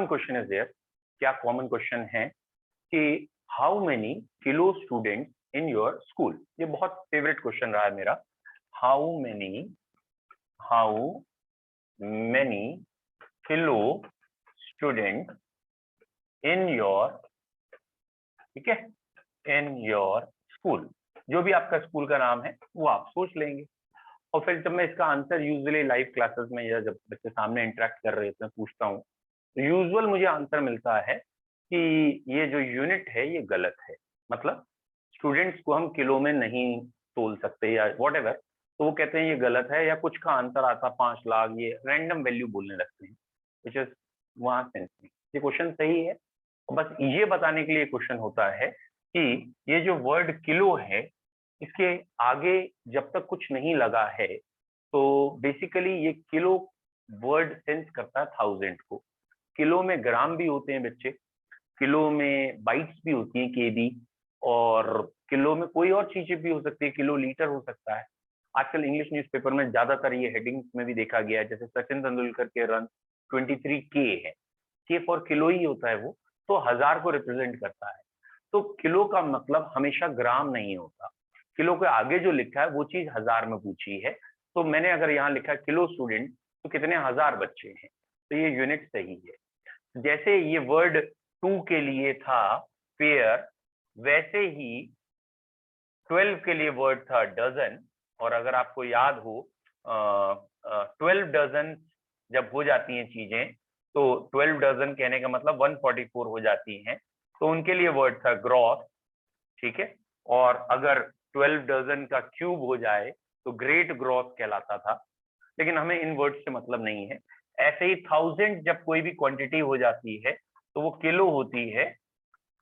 Question is there, क्या common question है कि how many kilo students in your school. ये बहुत फेवरेट क्वेश्चन रहा है मेरा। How many kilo student in your, ठीक है, इन योर स्कूल। जो भी आपका स्कूल का नाम है वो आप सोच लेंगे, और फिर जब मैं इसका आंसर यूजुअली लाइव क्लासेस में या जब बच्चे सामने इंटरेक्ट कर रहे हैं पूछता हूँ, तो यूजुअल मुझे आंसर मिलता है कि ये जो यूनिट है ये गलत है। मतलब स्टूडेंट्स को हम किलो में नहीं तोल सकते या वॉट एवर, तो वो कहते हैं ये गलत है, या कुछ का आंसर आता 5 लाख, ये रैंडम वैल्यू बोलने लगते हैं, विच इज वहां सेंस नहीं। ये क्वेश्चन सही है, और बस ये बताने के लिए क्वेश्चन होता है कि ये जो वर्ड किलो है, इसके आगे जब तक कुछ नहीं लगा है तो बेसिकली ये किलो वर्ड सेंस करता है 1000 को। किलो में ग्राम भी होते हैं बच्चे, किलो में बाइट्स भी होती हैं, केबी, और किलो में कोई और चीजें भी हो सकती है, किलो लीटर हो सकता है। आजकल इंग्लिश न्यूज़पेपर में ज्यादातर ये हेडिंग्स में भी देखा गया है, जैसे सचिन तेंदुलकर के रन 23K है, के फॉर किलो ही होता है, वो तो 1000 को रिप्रेजेंट करता है। तो किलो का मतलब हमेशा ग्राम नहीं होता, किलो के आगे जो लिखा है वो चीज 1000 में पूछी है। तो मैंने अगर यहाँ लिखा है किलो स्टूडेंट, तो कितने 1000 बच्चे हैं, तो ये यूनिट सही है। जैसे ये वर्ड 2 के लिए था पेयर, वैसे ही 12 के लिए वर्ड था डजन। और अगर आपको याद हो 12 डजन जब हो जाती हैं चीजें, तो 12 डजन कहने का मतलब 144 हो जाती हैं, तो उनके लिए वर्ड था ग्रॉस, ठीक है। और अगर 12 डजन का क्यूब हो जाए तो ग्रेट ग्रॉस कहलाता था, लेकिन हमें इन वर्ड से मतलब नहीं है। ऐसे ही 1000 जब कोई भी क्वांटिटी हो जाती है तो वो किलो होती है,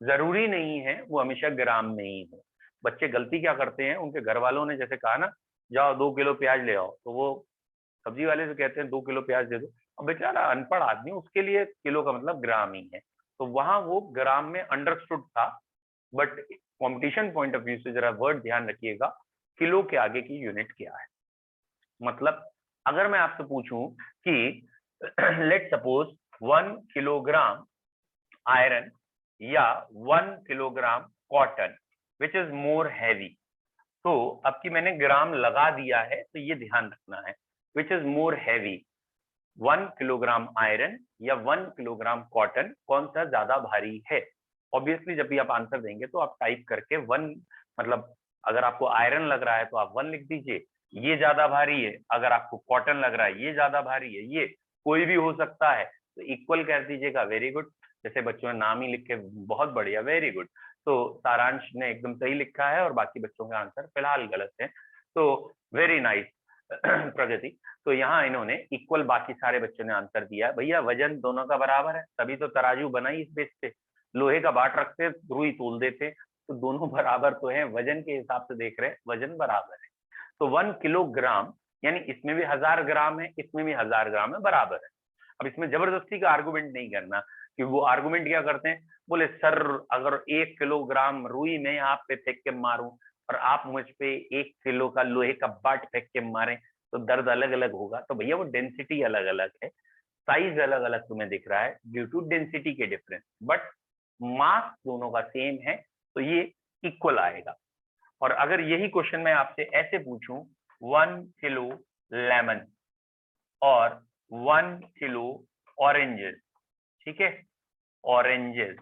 जरूरी नहीं है वो हमेशा ग्राम में ही हो। बच्चे गलती क्या करते हैं, उनके घर वालों ने जैसे कहा ना, जाओ 2 किलो प्याज ले आओ, तो वो सब्जी वाले से कहते हैं 2 किलो प्याज दे दो, अब बेचारा अनपढ़ आदमी, उसके लिए किलो का मतलब ग्राम ही है, तो वहां वो ग्राम में अंडरस्टूड था। But competition point of view से जरा वर्ड ध्यान रखिएगा, किलो के आगे की यूनिट क्या है। मतलब अगर मैं आपसे पूछूं कि लेट सपोज 1 किलोग्राम आयरन या 1 kilogram cotton, which is more heavy, तो अब कि मैंने ग्राम लगा दिया है तो ये ध्यान रखना है, which is more heavy, 1 kilogram iron या 1 किलोग्राम कॉटन, कौन सा ज्यादा भारी है। ऑब्वियसली जब भी आप आंसर देंगे तो आप टाइप करके 1, मतलब अगर आपको आयरन लग रहा है तो आप 1 लिख दीजिए, ये ज्यादा भारी है। अगर आपको कॉटन लग रहा है ये ज्यादा भारी है, ये कोई भी हो सकता है, तो इक्वल कर दीजिएगा, वेरी गुड। जैसे बच्चों ने नाम ही लिख के, बहुत बढ़िया, वेरी गुड। तो सारांश ने एकदम सही लिखा है और बाकी बच्चों का आंसर फिलहाल गलत है, तो वेरी नाइस प्रगति। तो यहाँ इन्होंने इक्वल, बाकी सारे बच्चों ने आंसर दिया। भैया वजन दोनों का बराबर है, तभी तो तराजू बना ही इस बेस पे, लोहे का बाट रखते रुई तोल देते, तो दोनों बराबर तो हैं, वजन के हिसाब से देख रहे हैं, वजन बराबर है। तो 1 किलोग्राम यानी इसमें भी 1000 ग्राम है, इसमें भी 1000 ग्राम है, बराबर है। अब इसमें जबरदस्ती का आर्गुमेंट नहीं करना, कि वो आर्गुमेंट क्या करते हैं, बोले सर अगर 1 किलोग्राम रुई मैं आप पे फेंक के मारूं और आप मुझ पे 1 किलो का लोहे का बाट फेंक के मारें तो दर्द अलग अलग होगा। तो भैया वो डेंसिटी अलग अलग है, साइज अलग अलग तुम्हें दिख रहा है ड्यू टू डेंसिटी के डिफरेंस, बट मास दोनों का सेम है, तो ये इक्वल आएगा। और अगर यही क्वेश्चन मैं आपसे ऐसे पूछूं, 1 किलो लेमन और 1 किलो ऑरेंजेस, ठीक है, ऑरेंजेस,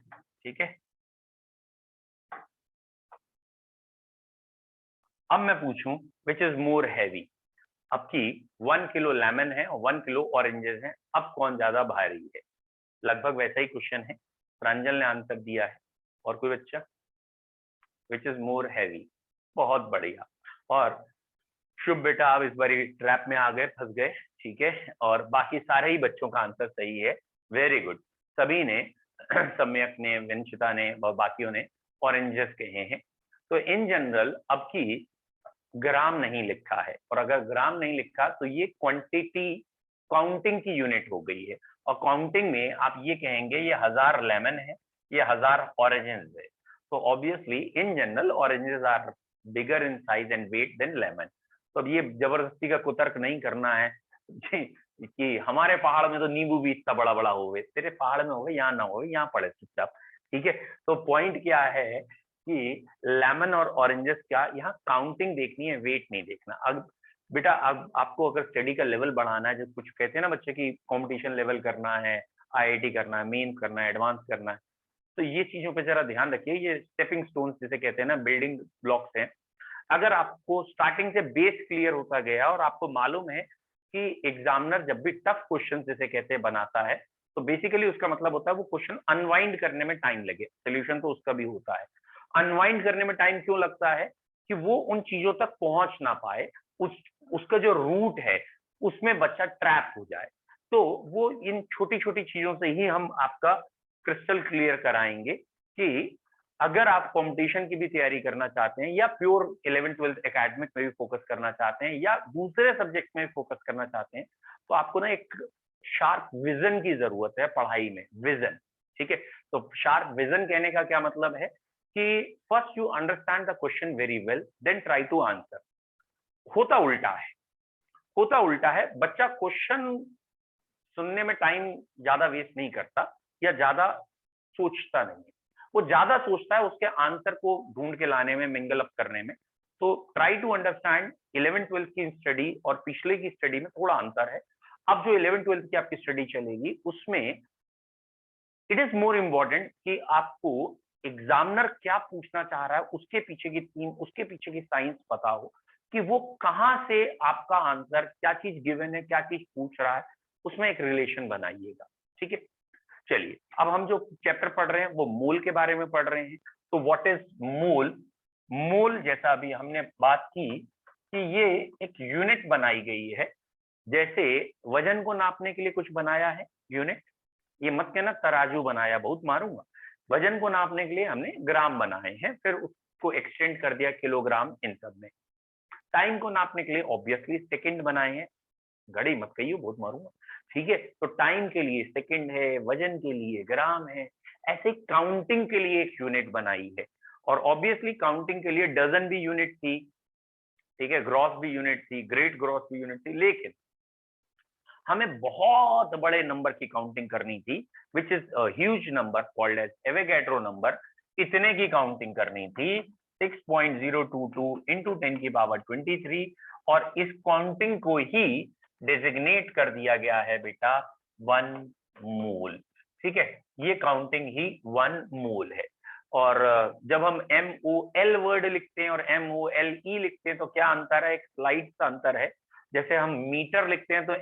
ठीक है। अब मैं पूछूं विच इज मोर हैवी, अब की 1 किलो लेमन है और 1 किलो ऑरेंजेस है, अब कौन ज्यादा भारी है। लगभग वैसा ही क्वेश्चन है, प्रांजल ने आंसर दिया है, और कोई बच्चा, विच इज मोर हैवी, बहुत बढ़िया। और शुभ बेटा आप इस बारी ट्रैप में आ गए, फंस गए, ठीक है, और बाकी सारे ही बच्चों का आंसर सही है, वेरी गुड। सभी ने सम्यक ने, वंशिता ने और बाकियों ने ऑरेंजेस कहे हैं। तो इन जनरल अब की ग्राम नहीं लिखा है, और अगर ग्राम नहीं लिखा तो ये क्वांटिटी, काउंटिंग की यूनिट हो गई है, और काउंटिंग में आप ये कहेंगे ये 1000 लेमन है, ये 1000 ऑरेंजेस है। तो obviously in general oranges are bigger in size and weight then lemon. तो अब ये जबरदस्ती का कुतर्क नहीं करना है, कि हमारे पहाड़ में तो नींबू भी इतना बड़ा बड़ा हो गए, तेरे पहाड़ में हो गए, यहाँ ना हो गए, यहाँ पड़े चुपचाप। ठीक है, तो पॉइंट क्या है कि लेमन और ऑरेंजेस क्या, यहाँ काउंटिंग देखनी है, वेट नहीं देखना। अब बेटा अब आपको अगर स्टडी का लेवल बढ़ाना है, जो कुछ कहते हैं ना बच्चे की कंपटीशन लेवल करना है, आईआईटी करना है, मेंस करना है, एडवांस करना है, तो ये चीजों पे जरा ध्यान रखिए। ये स्टेपिंग स्टोन्स जिसे कहते हैं ना, बिल्डिंग ब्लॉक्स हैं। अगर आपको स्टार्टिंग से बेस क्लियर होता गया और आपको मालूम है कि एग्जामिनर जब भी टफ क्वेश्चन जिसे कहते हैं बनाता है, तो बेसिकली उसका मतलब होता है वो क्वेश्चन अनवाइंड करने में टाइम लगे। सोल्यूशन तो उसका भी होता है। अनवाइंड करने में टाइम क्यों लगता है कि वो उन चीजों तक पहुंच ना पाए, उसका जो रूट है उसमें बच्चा ट्रैप हो जाए। तो वो इन छोटी छोटी चीजों से ही हम आपका क्रिस्टल क्लियर कराएंगे कि अगर आप कंपटीशन की भी तैयारी करना चाहते हैं या प्योर 11th-12th एकेडमिक में भी फोकस करना चाहते हैं या दूसरे सब्जेक्ट में फोकस करना चाहते हैं, तो आपको ना एक शार्प विजन की जरूरत है पढ़ाई में। विजन, ठीक है। तो शार्प विजन कहने का क्या मतलब है कि first you understand the question very well, then try to answer. होता उल्टा है, होता उल्टा है। बच्चा क्वेश्चन सुनने में टाइम ज्यादा वेस्ट नहीं करता या ज्यादा सोचता नहीं है, वो ज्यादा सोचता है उसके आंसर को ढूंढ के लाने में, मिंगल अप करने में। तो ट्राई टू अंडरस्टैंड 11th-12th की स्टडी और पिछले की स्टडी में थोड़ा अंतर है। अब जो 11th-12th की आपकी स्टडी चलेगी उसमें इट इज मोर इम्पोर्टेंट कि आपको एग्जामिनर क्या पूछना चाह रहा है, उसके पीछे की थीम, उसके पीछे की साइंस पता हो कि वो कहां से आपका आंसर, क्या चीज गिवन है, क्या चीज पूछ रहा है, उसमें एक रिलेशन बनाइएगा। ठीक है, चलिए अब हम जो चैप्टर पढ़ रहे हैं वो मोल के बारे में पढ़ रहे हैं। तो व्हाट इज मोल? मोल जैसा अभी हमने बात की कि ये एक यूनिट बनाई गई है, जैसे वजन को नापने के लिए कुछ बनाया है यूनिट। ये मत कहना तराजू बनाया, बहुत मारूंगा। वजन को नापने के लिए हमने ग्राम बनाए हैं, फिर उसको एक्सटेंड कर दिया किलोग्राम, इन सब में। टाइम को नापने के लिए ऑब्वियसली सेकंड बनाए हैं, घड़ी मत कहियो, बहुत मारूंगा। ठीक है, तो टाइम के लिए सेकंड है, वजन के लिए ग्राम है, ऐसे काउंटिंग के लिए एक यूनिट बनाई है। और ऑब्वियसली काउंटिंग के लिए डजन भी यूनिट थी, ठीक है, ग्रॉस भी यूनिट थी, ग्रेट ग्रॉस भी यूनिट थी, लेकिन हमें बहुत बड़े नंबर की काउंटिंग करनी थी, which is huge number called as Avogadro number. इतने की काउंटिंग करनी थी, 6.022 इंटू 10 की पावर 23, और इस काउंटिंग को ही डेजिग्नेट कर दिया गया है बेटा 1 मोल। ठीक है, ये काउंटिंग ही 1 मोल है। और जब हम MOL वर्ड लिखते हैं और MOLE लिखते हैं तो क्या अंतर है? एक स्लाइड सा अंतर है। जैसे हम मीटर लिखते हैं तो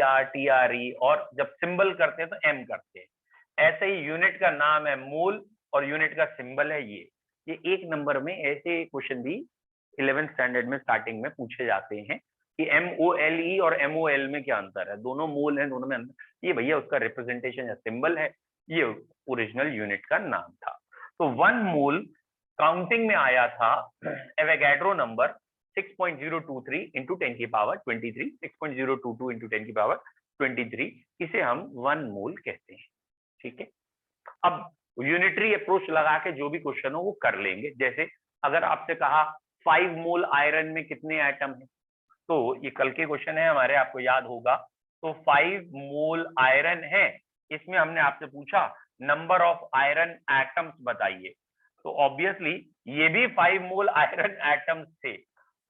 METER, और जब सिंबल करते हैं तो M करते हैं। ऐसे ही यूनिट का नाम है मोल और यूनिट का सिंबल है ये एक नंबर में ऐसे क्वेश्चन भी 11th स्टैंडर्ड में स्टार्टिंग में पूछे जाते हैं कि MOLE और MOL में क्या अंतर है। दोनों मोल है, दोनों में अंतर। ये भैया उसका रिप्रेजेंटेशन या सिंबल है, ये ओरिजिनल यूनिट का नाम था। तो 1 मोल काउंटिंग में आया था एवोगैड्रो नंबर 6.023 इंटू 10 की पावर 23, 6.022 इंटू 10 की पावर 23, इसे हम 1 मोल कहते हैं। ठीक है, अब यूनिटरी अप्रोच लगा के जो भी क्वेश्चन हो वो कर लेंगे। जैसे अगर आपसे कहा 5 मोल आयरन में कितने एटम है, तो ये कल के क्वेश्चन है हमारे, आपको याद होगा। तो 5 मोल आयरन है, इसमें हमने आपसे पूछा नंबर ऑफ आयरन एटम्स बताइए, तो ऑब्वियसली ये भी 5 मोल आयरन एटम्स थे,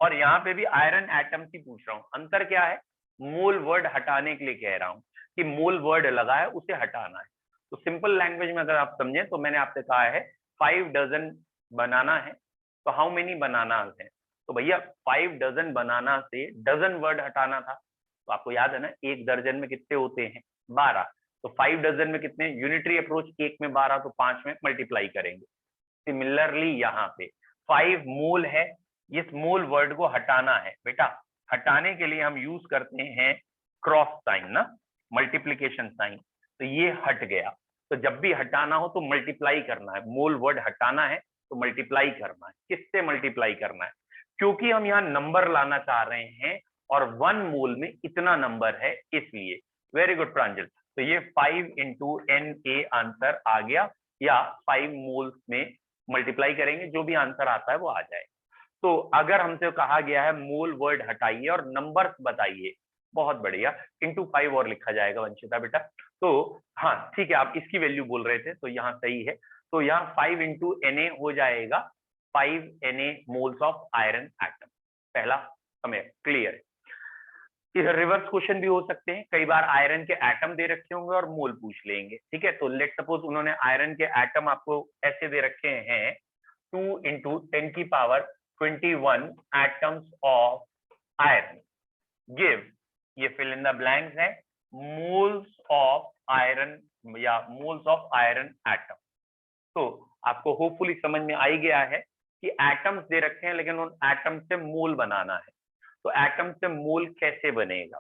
और यहाँ पे भी आयरन एटम्स ही पूछ रहा हूँ। अंतर क्या है? मोल वर्ड हटाने के लिए कह रहा हूँ कि मोल वर्ड लगा है उसे हटाना है। तो सिंपल लैंग्वेज में अगर आप समझें तो मैंने आपसे कहा है 5 डजन बनाना है, तो हाउ मेनी बनाना है? तो भैया 5 डजन बनाना से डजन वर्ड हटाना था, तो आपको याद है ना, एक दर्जन में कितने होते हैं? 12। तो 5 डजन में कितने? यूनिटरी अप्रोच एक में 12, तो 5 में मल्टीप्लाई करेंगे। सिमिलरली यहाँ पे 5 मोल है, इस मोल वर्ड को हटाना है बेटा। हटाने के लिए हम यूज करते हैं क्रॉस साइन ना, मल्टीप्लीकेशन साइन। तो ये हट गया, तो जब भी हटाना हो तो मल्टीप्लाई करना है। मोल वर्ड हटाना है तो मल्टीप्लाई करना है। किससे मल्टीप्लाई करना है? क्योंकि हम यहाँ नंबर लाना चाह रहे हैं और 1 मोल में इतना नंबर है, इसलिए। वेरी गुड प्रांजल। तो ये 5 इंटू NA आंसर आ गया, या 5 मोल्स में मल्टीप्लाई करेंगे, जो भी आंसर आता है वो आ जाएगा। तो अगर हमसे कहा गया है मोल वर्ड हटाइए और नंबर्स बताइए, बहुत बढ़िया, इंटू 5 और लिखा जाएगा वंशिता बेटा। तो हाँ ठीक है, आप इसकी वैल्यू बोल रहे थे तो यहाँ सही है। तो यहाँ 5 इंटू Na हो जाएगा 5 Na moles of iron atom. पहला हमें क्लियर है। रिवर्स क्वेश्चन भी हो सकते हैं, कई बार आयरन के एटम दे रखे होंगे और मोल पूछ लेंगे, ठीक है। तो लेट सपोज उन्होंने आयरन के एटम आपको ऐसे दे रखे हैं 2 इंटू 10 की power 21 atoms of iron give, ये फिल इन द ब्लैंक्स है, मोल्स ऑफ आयरन या मोल्स ऑफ आयरन एटम। तो आपको होपफुली समझ में आ ही गया है कि एटम्स दे रखे हैं लेकिन उन एटम से मोल बनाना है। तो एटम से मोल कैसे बनेगा?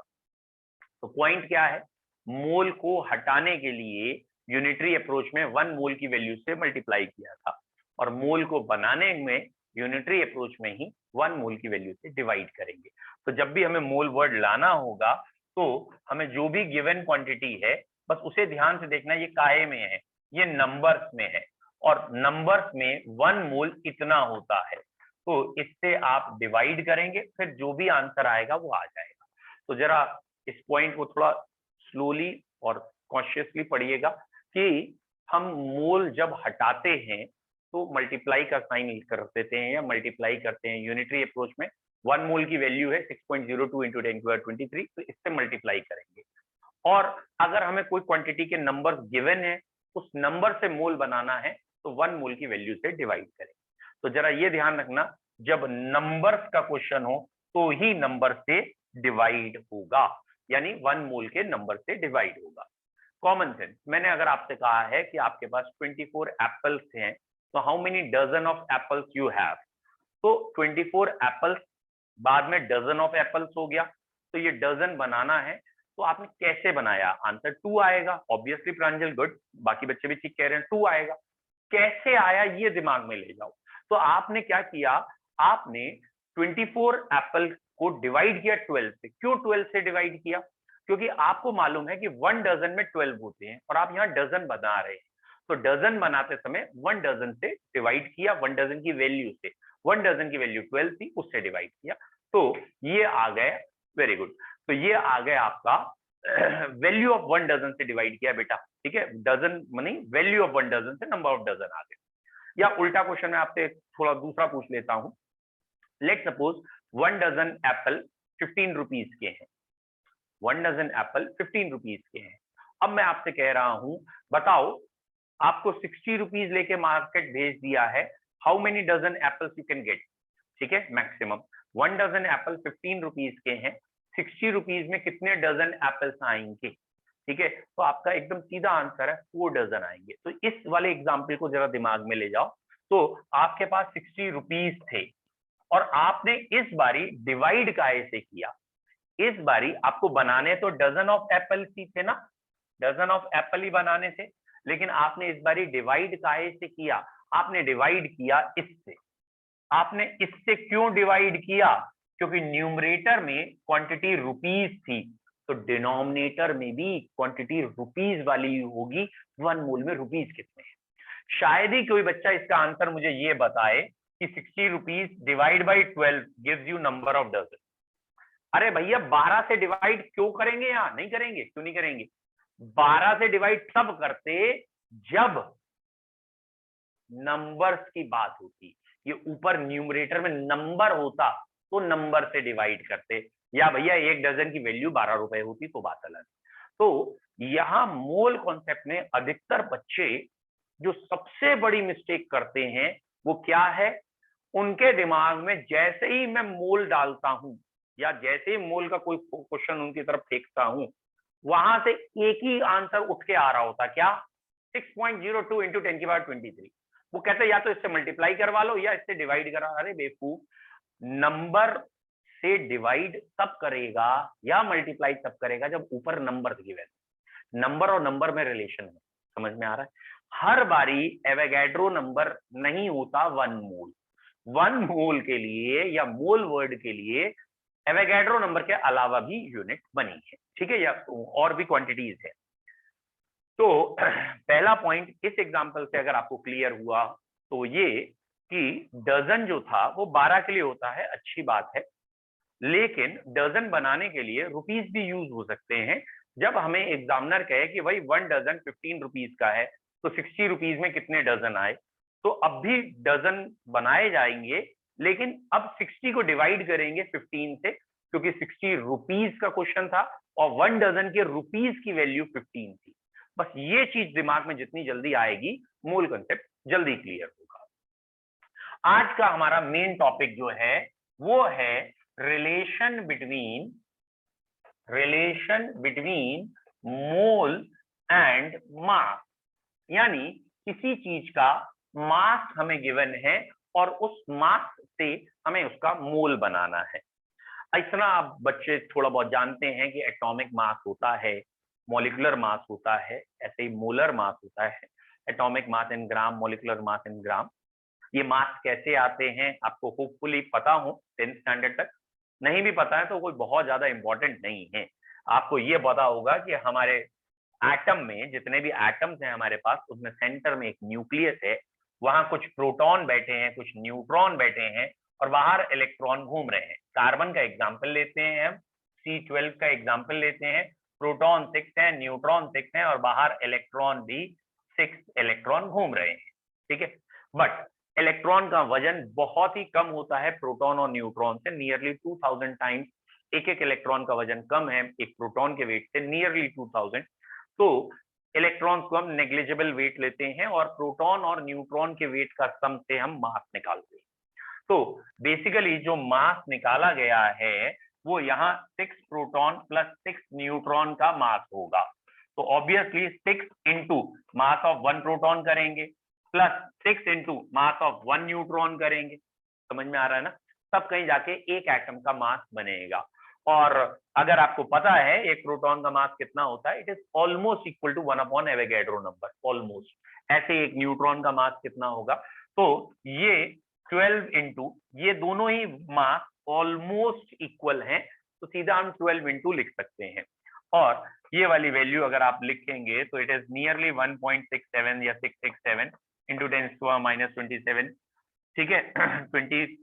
तो पॉइंट क्या है, मोल को हटाने के लिए यूनिटरी अप्रोच में 1 मोल की वैल्यू से मल्टीप्लाई किया था और मोल को बनाने में यूनिटरी अप्रोच में ही 1 मोल की वैल्यू से डिवाइड करेंगे। तो जब भी हमें मोल वर्ड लाना होगा तो हमें जो भी गिवन क्वांटिटी है बस उसे ध्यान से देखना, ये काहे में है, ये नंबर्स में है और नंबर्स में 1 मोल इतना होता है। तो इससे आप डिवाइड करेंगे, फिर जो भी आंसर आएगा वो आ जाएगा। तो जरा इस पॉइंट को थोड़ा स्लोली और कॉन्शियसली पढ़िएगा कि हम मोल जब हटाते हैं तो मल्टीप्लाई का साइन कर देते हैं या मल्टीप्लाई करते हैं। यूनिटरी अप्रोच में 1 मोल की वैल्यू है 6.02 इंटू 10⁻23, तो इससे मल्टीप्लाई करेंगे। और अगर हमें कोई क्वांटिटी के नंबर गिवन है, उस नंबर से मोल बनाना है तो 1 मोल की वैल्यू से डिवाइड करेंगे। तो जरा ये ध्यान रखना, जब नंबर्स का क्वेश्चन हो तो ही नंबर से डिवाइड होगा, यानी 1 मोल के नंबर से डिवाइड होगा। कॉमन सेंस, मैंने अगर आपसे कहा है कि आपके पास 24 एप्पल्स हैं, तो how many dozen of apples you have? तो 24 एप्पल्स, बाद में डजन ऑफ एप्पल्स हो गया, तो ये डजन बनाना है। तो आपने कैसे बनाया? आंसर 2 आएगा, ऑब्वियसली प्रांजल, गुड, बाकी बच्चे भी ठीक कह रहे हैं, 2 आएगा। कैसे आया ये दिमाग में ले जाओ। तो आपने क्या किया, आपने 24 एप्पल को डिवाइड किया 12 से। क्यों 12 से डिवाइड किया? क्योंकि आपको मालूम है कि 1 डजन में 12 होते हैं और आप यहाँ डजन बना रहे हैं। तो डजन बनाते समय 1 डजन से डिवाइड किया, 1 डजन की वैल्यू से। 1 डजन की वैल्यू 12 थी, उससे डिवाइड किया, तो ये आ गया। Very good. तो ये आ गया आपका वैल्यू ऑफ 1 डजन से डिवाइड किया बेटा, ठीक है। Dozen money value of 1 dozen से नंबर ऑफ डजन आ गए। या उल्टा क्वेश्चन में आपसे थोड़ा दूसरा पूछ लेता हूं। Let suppose 1 dozen apple 15 rupees के हैं। 1 डजन एप्पल 15 रुपीज के हैं। अब मैं आपसे कह रहा हूं, बताओ आपको 60 रुपीज लेके मार्केट भेज दिया है, how many dozen apples you can get? ठीक है, मैक्सिमम 1 डजन एप्पल 15 रुपीज के हैं, 60 रुपीज में कितने डजन एप्पल्स आएंगे? ठीक है, तो आपका एकदम सीधा आंसर है 4 डजन आएंगे। तो इस वाले एग्जाम्पल को जरा दिमाग में ले जाओ। तो आपके पास 60 रुपीज थे और आपने इस बारी डिवाइड काहे से किया? इस बारी आपको बनाने तो डजन ऑफ एप्पल ही थे ना, डजन ऑफ एप्पल ही बनाने थे, लेकिन आपने इस बारी डिवाइड काहे से किया? आपने डिवाइड किया इससे। आपने इससे क्यों डिवाइड किया? क्योंकि न्यूमरेटर में क्वांटिटी रुपीज थी, तो डिनोमिनेटर में भी क्वांटिटी रुपीज वाली होगी। 1 मोल में रुपीज कितने हैं? शायद ही कोई बच्चा इसका आंसर मुझे ये बताए कि 60 rupees divide by 12 gives you number of dozen. अरे भैया 12 से डिवाइड क्यों करेंगे? यहाँ नहीं करेंगे। क्यों नहीं करेंगे? 12 से डिवाइड तब करते जब नंबर्स की बात होती। ये ऊपर न्यूमरेटर में नंबर होता तो नंबर से डिवाइड करते, या भैया 1 डजन की वैल्यू 12 रुपए होती तो बात अलग। तो यहां मोल कॉन्सेप्ट में अधिकतर बच्चे जो सबसे बड़ी मिस्टेक करते हैं वो क्या है, उनके दिमाग में जैसे ही मैं मोल डालता हूं या जैसे ही मोल का कोई क्वेश्चन उनकी तरफ फेंकता हूं, वहां से एक ही आंसर उठ के आ रहा होता, क्या? 6.02 इंटू 10⁻23। वो कहते या तो इससे मल्टीप्लाई करवा लो या इससे डिवाइड करा। अरे बेवकूफ, नंबर से डिवाइड तब करेगा या मल्टीप्लाई तब करेगा जब ऊपर नंबर गिवन। नंबर और नंबर में रिलेशन है, समझ में आ रहा है? हर बारी एवोगैड्रो नंबर नहीं होता 1 मोल। 1 मोल के लिए या मोल वर्ड के लिए एवोगैड्रो नंबर के अलावा भी यूनिट बनी है, ठीक है, या और भी क्वांटिटीज है। तो पहला पॉइंट इस एग्जांपल से अगर आपको क्लियर हुआ तो ये कि डजन जो था वो 12 के लिए होता है, अच्छी बात है, लेकिन डजन बनाने के लिए रुपीस भी यूज हो सकते हैं। जब हमें एग्जामिनर कहे कि भाई 1 डजन 15 रुपीज का है, तो 60 रुपीज में कितने डजन आए, तो अब भी डजन बनाए जाएंगे, लेकिन अब 60 को डिवाइड करेंगे 15 से, क्योंकि 60 रुपीज का क्वेश्चन था और 1 डजन के रुपीज की वैल्यू 15 थी। बस ये चीज दिमाग में जितनी जल्दी आएगी, मूल कंसेप्ट जल्दी क्लियर होगा। आज का हमारा मेन टॉपिक जो है वो है relation between mole and mass. यानी किसी चीज का मास हमें गिवन है और उस मास से हमें उसका मोल बनाना है। इतना आप बच्चे थोड़ा बहुत जानते हैं कि एटॉमिक मास होता है, मॉलिक्यूलर मास होता है, ऐसे ही मोलर मास होता है। Atomic mass in gram, molecular mass in ग्राम। ये मास कैसे आते हैं आपको होपफुली पता हो 10th स्टैंडर्ड तक। नहीं भी पता है तो कोई बहुत ज्यादा इंपॉर्टेंट नहीं है। आपको ये पता होगा कि हमारे एटम में जितने भी एटम्स हैं हमारे पास, उसमें सेंटर में एक न्यूक्लियस है, वहां कुछ प्रोटॉन बैठे हैं, कुछ न्यूट्रॉन बैठे हैं और बाहर इलेक्ट्रॉन घूम रहे हैं। कार्बन का एग्जाम्पल लेते हैं हम, C12 का एग्जाम्पल लेते हैं, प्रोटॉन 6 है, न्यूट्रॉन 6 है और बाहर इलेक्ट्रॉन भी 6 इलेक्ट्रॉन घूम रहे हैं। ठीक है, बट इलेक्ट्रॉन का वजन बहुत ही कम होता है प्रोटॉन और न्यूट्रॉन से, नियरली 2000 टाइम्स। एक एक इलेक्ट्रॉन का वजन कम है एक प्रोटॉन के वेट से, नियरली 2000। तो इलेक्ट्रॉन्स को हम नेग्लिजिबल वेट लेते हैं और प्रोटॉन और न्यूट्रॉन के वेट का सम से हम मास निकालते हैं। तो बेसिकली जो मास निकाला गया है वो यहाँ 6 प्रोटॉन प्लस 6 न्यूट्रॉन का मास होगा। तो obviously 6 into mass of 1 proton करेंगे plus 6 into mass of 1 neutron करेंगे। समझ में आ रहा है ना? तब कहीं जाके एक एटम का मास बनेगा। और अगर आपको पता है एक प्रोटॉन का मास कितना होता है, it is almost equal to 1 upon Avogadro number, almost. ऐसे एक न्यूट्रॉन का मास कितना होगा, तो ये 12 इंटू, ये दोनों ही मास ऑलमोस्ट इक्वल हैं, तो सीधा हम 12 इंटू लिख सकते हैं। और ये वाली वैल्यू अगर आप लिखेंगे तो इट इज नियरली 1.67 या 667 इंटू 10⁻⁻27। ठीक है 20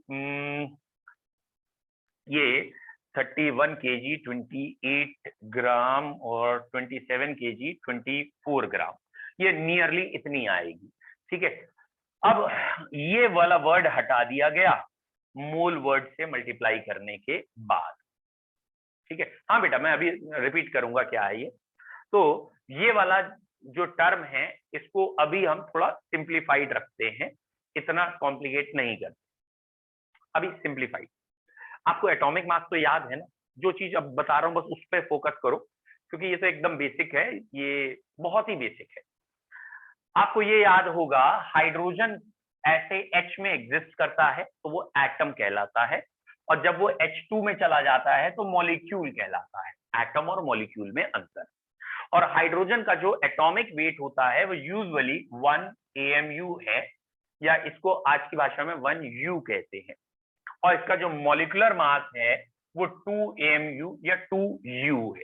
ये 31 kg 28 ग्राम और 27 kg 24 ग्राम, ये नियरली इतनी आएगी। ठीक है, अब ये वाला वर्ड हटा दिया गया मोल वर्ड से मल्टीप्लाई करने के बाद। ठीक है, हाँ बेटा मैं अभी रिपीट करूंगा क्या है ये। तो ये वाला जो टर्म है इसको अभी हम थोड़ा सिंप्लीफाइड रखते हैं, इतना कॉम्प्लिकेट नहीं करते, अभी सिंप्लीफाइड। आपको एटॉमिक मास तो याद है ना, जो चीज अब बता रहा हूं बस उस पर फोकस करो, क्योंकि ये तो एकदम बेसिक है, ये बहुत ही बेसिक है। आपको ये याद होगा हाइड्रोजन ऐसे H में एग्जिस्ट करता है तो वो एटम कहलाता है, और जब वो H2 में चला जाता है तो मॉलिक्यूल कहलाता है। एटम और मॉलिक्यूल में अंतर। और हाइड्रोजन का जो एटॉमिक वेट होता है वो यूजुअली 1 AMU है, या इसको आज की भाषा में 1 U कहते हैं। और इसका जो मॉलिक्यूलर मास है वो 2 AMU या 2 U है।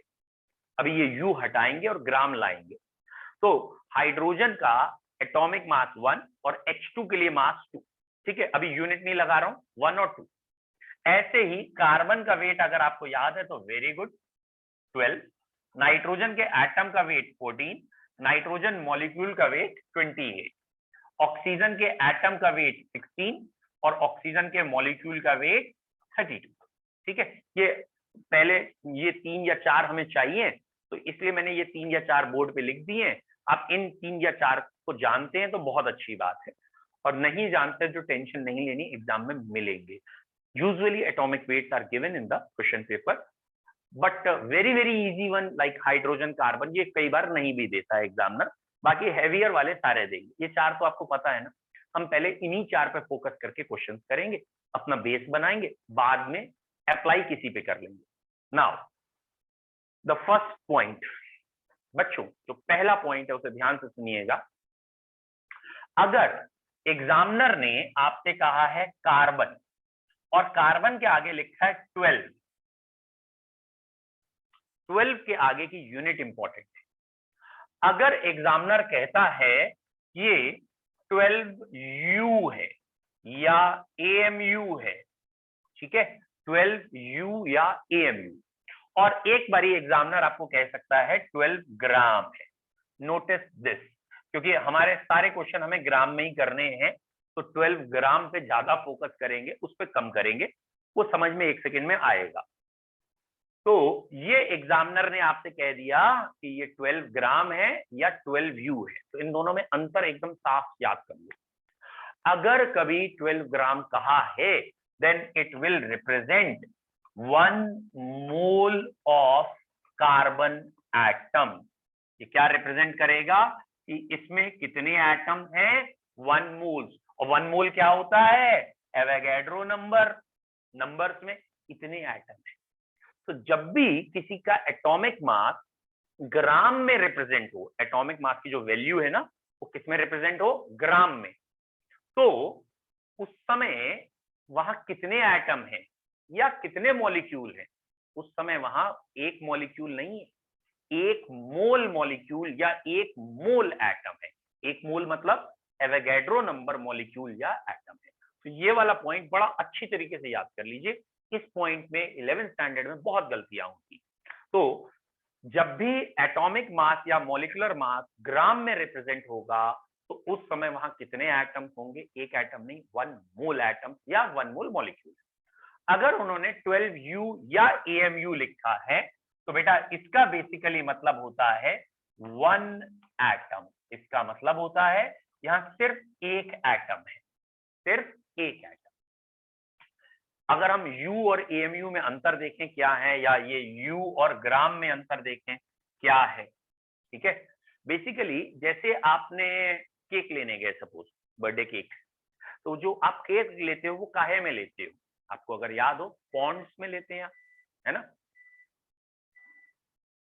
अभी ये U हटाएंगे और ग्राम लाएंगे, तो हाइड्रोजन का एटॉमिक मास 1 और H2 के लिए मास 2। ठीक है, अभी यूनिट नहीं लगा रहा हूं, 1 और 2। ऐसे ही कार्बन का वेट अगर आपको याद है तो वेरी गुड 12, नाइट्रोजन के एटम का वेट 14, नाइट्रोजन मॉलिक्यूल का वेट 28, ऑक्सीजन के एटम का वेट 16 और ऑक्सीजन के मॉलिक्यूल का वेट 32। ठीक है, ये पहले ये 3 या 4 हमें चाहिए, तो इसलिए मैंने ये 3 या 4 बोर्ड पे लिख दिए हैं। आप इन 3 या 4 को जानते हैं तो बहुत अच्छी बात है, और नहीं जानते जो टेंशन नहीं लेनी, एग्जाम में मिलेंगे। Usually atomic weights are given in the question paper, but very very easy one like hydrogen carbon ये कई बार नहीं भी देता है एग्जामिनर, बाकी हैवियर वाले सारे देंगे। ये 4 तो आपको पता है ना, हम पहले इन्हीं 4 पे फोकस करके क्वेश्चंस करेंगे, अपना बेस बनाएंगे, बाद में अप्लाई किसी पे कर लेंगे। नाउ द फर्स्ट पॉइंट, बच्चों जो पहला पॉइंट है उसे ध्यान से सुनिएगा। अगर एग्जामिनर ने आपसे कहा है कार्बन और कार्बन के आगे लिखा है 12, 12 के आगे की यूनिट इंपॉर्टेंट है। अगर एग्जामिनर कहता है ये 12 U है, या AMU है, ठीक है, 12U या AMU। और एक बारी एग्जामिनर आपको कह सकता है 12 ग्राम है। नोटिस दिस, क्योंकि हमारे सारे क्वेश्चन हमें ग्राम में ही करने हैं, तो 12 ग्राम पे ज्यादा फोकस करेंगे, उस पर कम करेंगे, वो समझ में 1 सेकंड में आएगा। तो ये एग्जामिनर ने आपसे कह दिया कि ये 12 ग्राम है या 12U है, तो इन दोनों में अंतर एकदम साफ याद कर लो। अगर कभी 12 ग्राम कहा है, then it will represent 1 mole of carbon atom. ये क्या रिप्रेजेंट करेगा कि इसमें कितने एटम हैं, 1 मोल। और 1 मोल क्या होता है, एवोगैड्रो नंबर, नंबर्स में इतने एटम है। तो जब भी किसी का एटॉमिक मास ग्राम में रिप्रेजेंट हो, एटॉमिक मास की जो वैल्यू है ना, वो किस में रिप्रेजेंट हो, ग्राम में, तो उस समय वहां कितने एटम हैं या कितने मॉलिक्यूल हैं, उस समय वहां एक मॉलिक्यूल नहीं है, 1 मोल मॉलिक्यूल या 1 मोल एटम है। 1 मोल मतलब एवोगैड्रो नंबर मॉलिक्यूल या एटम है। तो ये वाला पॉइंट बड़ा अच्छी तरीके से याद कर लीजिए। इस पॉइंट में 11th स्टैंडर्ड में बहुत गलतियां होती। तो जब भी एटॉमिक मास या मॉलिक्यूलर मास ग्राम में रिप्रेजेंट होगा, तो उस समय वहां कितने एटम होंगे, एक एटम नहीं, 1 मोल एटम या 1 मोल मॉलिक्यूल। अगर उन्होंने 12U या AMU लिखा है, तो बेटा इसका बेसिकली मतलब होता है 1 एटम। इसका मतलब होता है यहां सिर्फ एक एटम है, सिर्फ एक एटम। अगर हम U और AMU में अंतर देखें क्या है, या ये U और ग्राम में अंतर देखें क्या है, ठीक है। बेसिकली जैसे आपने केक लेने गए, सपोज बर्थडे केक, तो जो आप केक लेते हो वो काहे में लेते हो, आपको अगर याद हो, पॉन्ड्स में लेते हैं, है ना।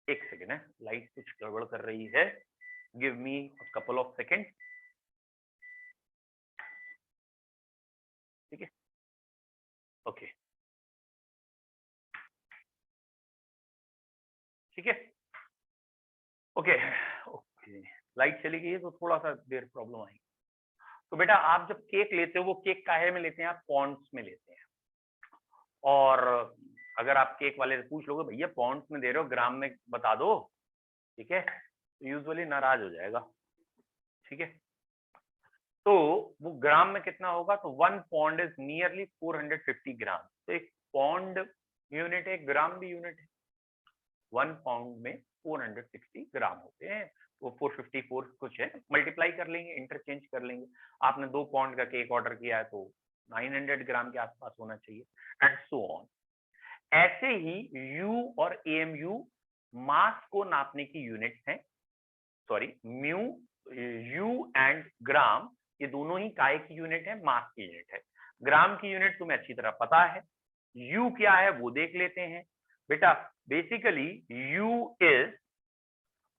1 सेकेंड है, लाइट कुछ गड़बड़ कर रही है, give me couple of second, ठीक है, ओके, ठीक है, ओके ओके, लाइट चली गई है तो थोड़ा सा देर प्रॉब्लम आएगी। तो बेटा आप जब केक लेते हो, वो केक काहे में लेते हैं, आप पॉन्ड्स में लेते हैं। और अगर आप केक वाले से पूछ लोगे भैया पॉन्ड्स में दे रहे हो, ग्राम में बता दो, ठीक है, तो यूजुअली नाराज हो जाएगा, ठीक है। तो वो ग्राम में कितना होगा, तो 1 पॉन्ड इज नियरली 450 ग्राम। तो एक पॉन्ड यूनिट है, ग्राम भी यूनिट है। 1 पाउंड में 460 ग्राम होते हैं, वो 454 कुछ है, मल्टीप्लाई कर लेंगे, इंटरचेंज कर लेंगे। आपने 2 पाउंड का केक ऑर्डर किया है तो 900 ग्राम के आसपास होना चाहिए, एंड सो ऑन। ऐसे ही U और AMU मास को नापने की यूनिट्स हैं, सॉरी म्यू, U एंड ग्राम, ये दोनों ही काय की यूनिट है, मास की यूनिट है। ग्राम की यूनिट तुम्हें अच्छी तरह पता है, U क्या है वो देख लेते हैं। बेटा basically U is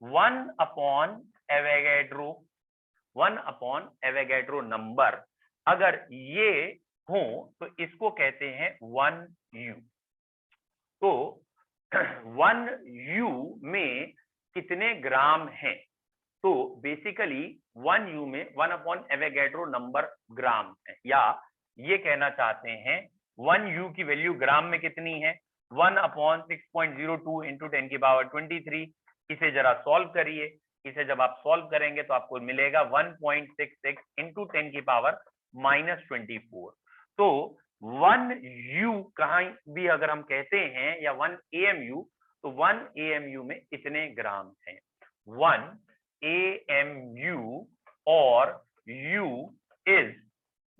1 upon Avogadro, 1 upon Avogadro number. अगर ये हो तो इसको कहते हैं 1U। तो 1U में कितने ग्राम हैं, तो बेसिकली 1U में 1 अपॉन एवोगैड्रो नंबर ग्राम है, या ये कहना चाहते हैं 1U की वैल्यू ग्राम में कितनी है, 1 अपॉन 6.02 इंटू 10 की पावर 23। इसे जरा सॉल्व करिए, इसे जब आप सॉल्व करेंगे तो आपको मिलेगा 1.66 इंटू 10 की पावर -24। तो 1U कहाँ भी अगर हम कहते हैं, या 1 AMU, तो 1 AMU में इतने ग्राम हैं, 1 AMU और U इज,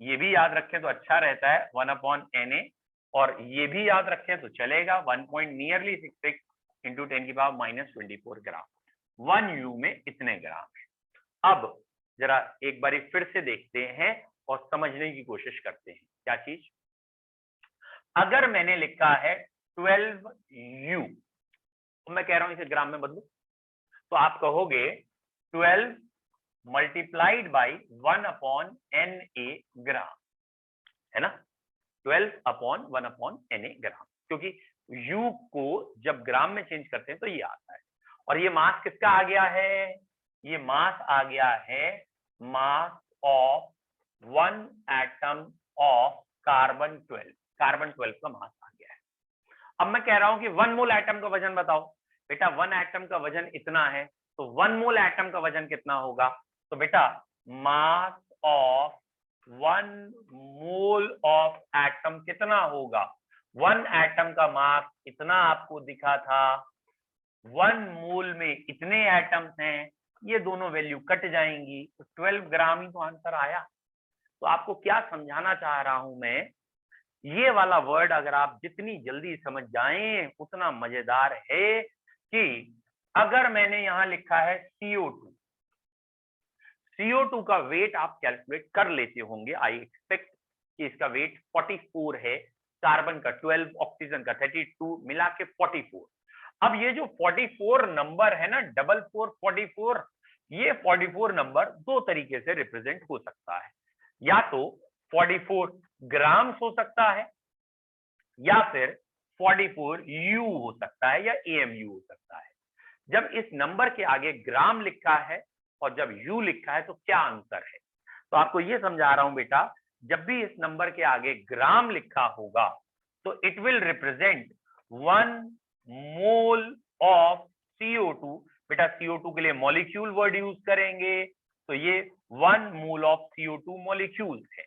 ये भी याद रखें तो अच्छा रहता है, 1 अपॉन Na, और ये भी याद रखें तो चलेगा 1.66 इंटू 10 की पावर -24 ग्राम। 1U में इतने ग्राम है। अब जरा एक बारी फिर से देखते हैं और समझने की कोशिश करते हैं क्या चीज। अगर मैंने लिखा है 12U, तो मैं कह रहा हूं इसे ग्राम में बदलू, तो आप कहोगे 12 मल्टीप्लाइड बाई 1 अपॉन Na ग्राम, है ना, 12 अपॉन 1 अपॉन Na ग्राम, क्योंकि U को जब ग्राम में चेंज करते हैं तो ये आता है। और ये मास किसका आ गया है, ये मास आ गया है मास of 1 atom of carbon 12, carbon 12 का मास आ गया है। अब मैं कह रहा हूं कि 1 मोल एटम का वजन बताओ। बेटा 1 एटम का वजन इतना है, तो 1 मोल एटम का वजन कितना होगा? तो बेटा मास ऑफ 1 मोल ऑफ एटम कितना होगा? 1 एटम का मास इतना आपको दिखा था, 1 मोल में इतने एटम्स हैं, ये दोनों वैल्यू कट जाएंगी, तो 12 ग्राम ही तो आंसर आया। तो आपको क्या समझाना चाह रहा हूं मैं, ये वाला वर्ड अगर आप जितनी जल्दी समझ जाएं उतना मजेदार है। कि अगर मैंने यहां लिखा है CO2, CO2 का वेट आप कैलकुलेट कर लेते होंगे, आई एक्सपेक्ट कि इसका वेट 44 है, कार्बन का 12, ऑक्सीजन का 32, मिला के 44। अब ये जो 44 नंबर है ना, 4444, ये 44 नंबर दो तरीके से रिप्रेजेंट हो सकता है। या तो 44 ग्राम्स हो सकता है, या फिर 44 यू हो सकता है, या AMU हो सकता है। जब इस नंबर के आगे ग्राम लिखा है और जब यू लिखा है तो क्या अंतर है? तो आपको ये समझा रहा हूं बेटा, जब भी इस नंबर के आगे ग्राम लिखा होगा तो it will represent 1 mole of CO2। बेटा CO2 के लिए मॉलिक्यूल वर्ड यूज करेंगे, तो ये 1 मोल ऑफ CO2 मॉलिक्यूल है।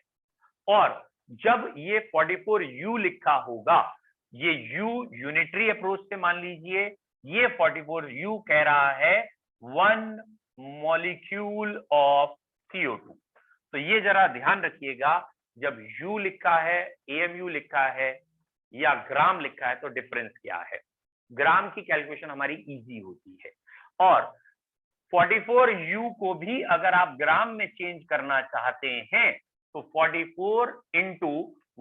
और जब ये 44 यू लिखा होगा, ये यू यूनिटरी अप्रोच से मान लीजिए, ये 44 यू कह रहा है 1 मॉलिक्यूल ऑफ CO2। तो ये जरा ध्यान रखिएगा, जब यू लिखा है, AMU लिखा है या ग्राम लिखा है, तो डिफरेंस क्या है। ग्राम की कैलकुलेशन हमारी इजी होती है, और 44 यू को भी अगर आप ग्राम में चेंज करना चाहते हैं तो 44 इंटू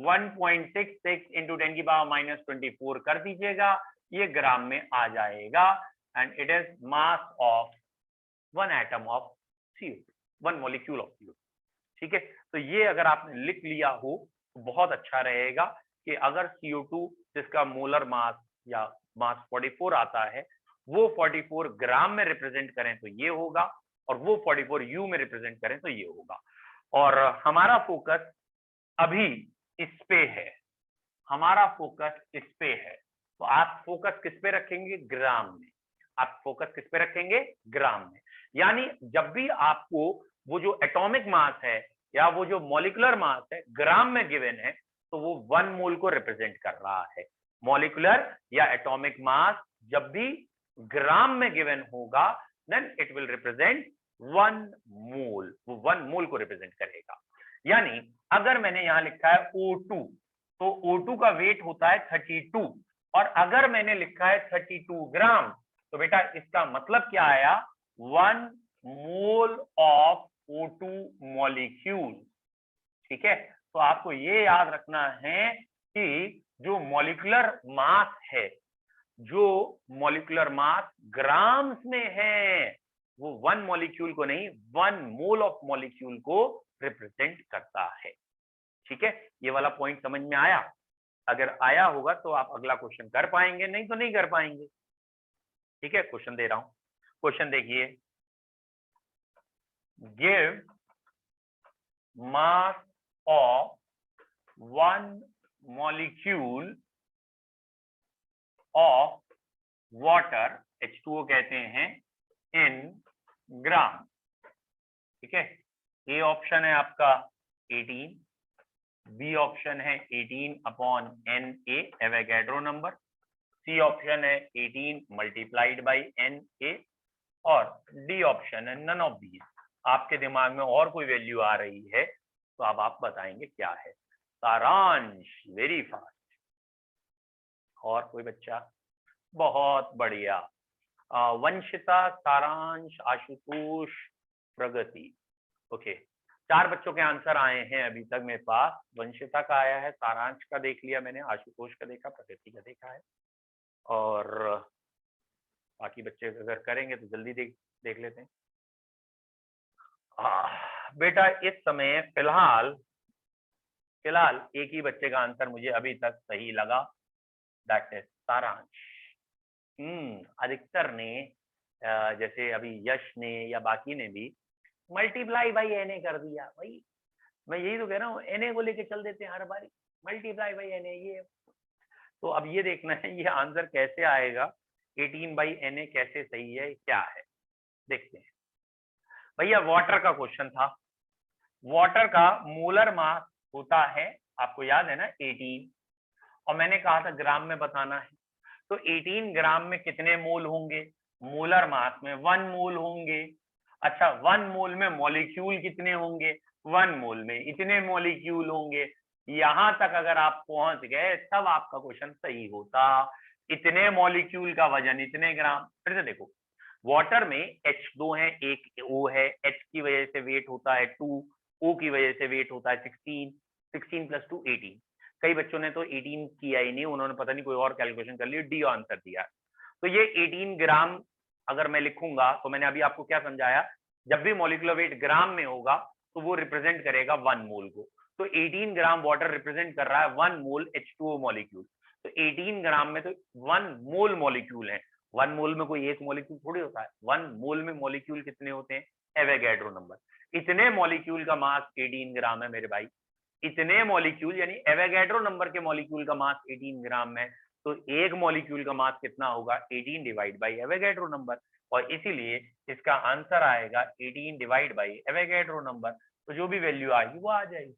1.66 इंटू 10 की पावर -24 कर दीजिएगा, ये ग्राम में आ जाएगा। And it is mass of 1 atom of CO2, 1 molecule of CO2। ठीक है, तो ये अगर आपने लिख लिया हो तो बहुत अच्छा रहेगा कि अगर CO2 जिसका मोलर मास या मास 44 आता है, वो 44 ग्राम में रिप्रेजेंट करें तो ये होगा, और वो 44 यू में रिप्रेजेंट करें तो ये होगा। और हमारा फोकस अभी इस पे है, हमारा फोकस इस पे है। तो आप फोकस किस पे रखेंगे? ग्राम में। आप फोकस किस पे रखेंगे? ग्राम में। यानी जब भी आपको वो जो एटॉमिक मास है या वो जो मॉलिक्यूलर मास है ग्राम में गिवन है, तो वो 1 मोल को रिप्रेजेंट कर रहा है। मॉलिक्यूलर या एटॉमिक मास जब भी ग्राम में गिवन होगा, देन इट विल रिप्रेजेंट 1 मोल, वो 1 मोल को रिप्रेजेंट करेगा। यानी अगर मैंने यहां लिखा है O2, तो O2 का वेट होता है 32, और अगर मैंने लिखा है 32 ग्राम, तो बेटा इसका मतलब क्या आया? 1 मोल ऑफ O2 मॉलिक्यूल। ठीक है, तो आपको ये याद रखना है कि जो मॉलिक्यूलर मास है, जो मॉलिक्यूलर मास ग्राम्स में है, वो 1 मॉलिक्यूल को नहीं, 1 मोल ऑफ मॉलिक्यूल को रिप्रेजेंट करता है। ठीक है, ये वाला पॉइंट समझ में आया? अगर आया होगा तो आप अगला क्वेश्चन कर पाएंगे, नहीं तो नहीं कर पाएंगे। ठीक है, क्वेश्चन दे रहा हूं, क्वेश्चन देखिए। Give mass of 1 molecule of water, H2O कहते हैं, इन ग्राम। ठीक है, ए ऑप्शन है आपका 18, बी ऑप्शन है 18 upon NA Avogadro number, C option है 18 मल्टीप्लाइड बाई NA, और डी ऑप्शन है नन ऑफ दीज। आपके दिमाग में और कोई वैल्यू आ रही है तो अब आप बताएंगे क्या है। सारांश, वेरी फास्ट। और कोई बच्चा? बहुत बढ़िया। वंशिता, सारांश, आशुतोष, प्रगति। ओके, 4 बच्चों के आंसर आए हैं अभी तक मेरे पास। वंशिता का आया है, सारांश का देख लिया मैंने, आशुतोष का देखा, प्रगति का देखा है, और बाकी बच्चे अगर करेंगे तो जल्दी देख लेते हैं। बेटा इस समय फिलहाल एक ही बच्चे का आंसर मुझे अभी तक सही लगा, दैट इज सारांश। अधिकतर ने जैसे अभी यश ने या बाकी ने भी मल्टीप्लाई बाई NA कर दिया। भाई मैं यही तो कह रहा हूँ, Na को लेके चल देते हैं हर बारी, मल्टीप्लाई बाई Na ये। तो अब ये देखना है ये आंसर कैसे आएगा, 18 बाई Na कैसे सही है, क्या है देखते हैं। भैया वाटर का क्वेश्चन था, वाटर का मोलर मास होता है, आपको याद है ना 18, और मैंने कहा था ग्राम में बताना है। तो 18 ग्राम में कितने मोल होंगे, मोलर मास में 1 मोल होंगे। अच्छा 1 मोल में मॉलिक्यूल कितने होंगे, 1 मोल में इतने मॉलिक्यूल होंगे। यहां तक अगर आप पहुंच गए तब आपका क्वेश्चन सही होता, इतने मॉलिक्यूल का वजन इतने ग्राम। फिर से देखो, वाटर में H2 है, एक O है, H की वजह से वेट होता है 2, O की वजह से वेट होता है 16, 16 + 2 18। कई बच्चों ने तो 18 किया ही नहीं, उन्होंने पता नहीं कोई और कैलकुलेशन कर ली, डी आंसर दिया। तो ये 18 ग्राम अगर मैं लिखूंगा, तो मैंने अभी आपको क्या समझाया, जब भी मॉलिक्यूलर वेट ग्राम में होगा तो वो रिप्रेजेंट करेगा 1 मोल को। तो 18 ग्राम वाटर रिप्रेजेंट कर रहा है 1 मोल H2O मॉलिक्यूल। तो 18 ग्राम में तो 1 मोल मॉलिक्यूल है, 1 मोल में कोई एक मॉलिक्यूल थोड़ी होता है, 1 मोल में मॉलिक्यूल कितने होते हैं, एवोगैड्रो नंबर। इतने मॉलिक्यूल का मास 18 ग्राम है मेरे भाई, इतने मॉलिक्यूल यानी एवोगैड्रो नंबर के मॉलिक्यूल का मास 18 ग्राम है। तो एक मॉलिक्यूल का मास कितना होगा, 18 डिवाइड बाई एवोगैड्रो नंबर, और इसीलिए इसका आंसर आएगा 18 डिवाइड बाई एवोगैड्रो नंबर। तो जो भी वैल्यू आएगी वो आ जाएगी।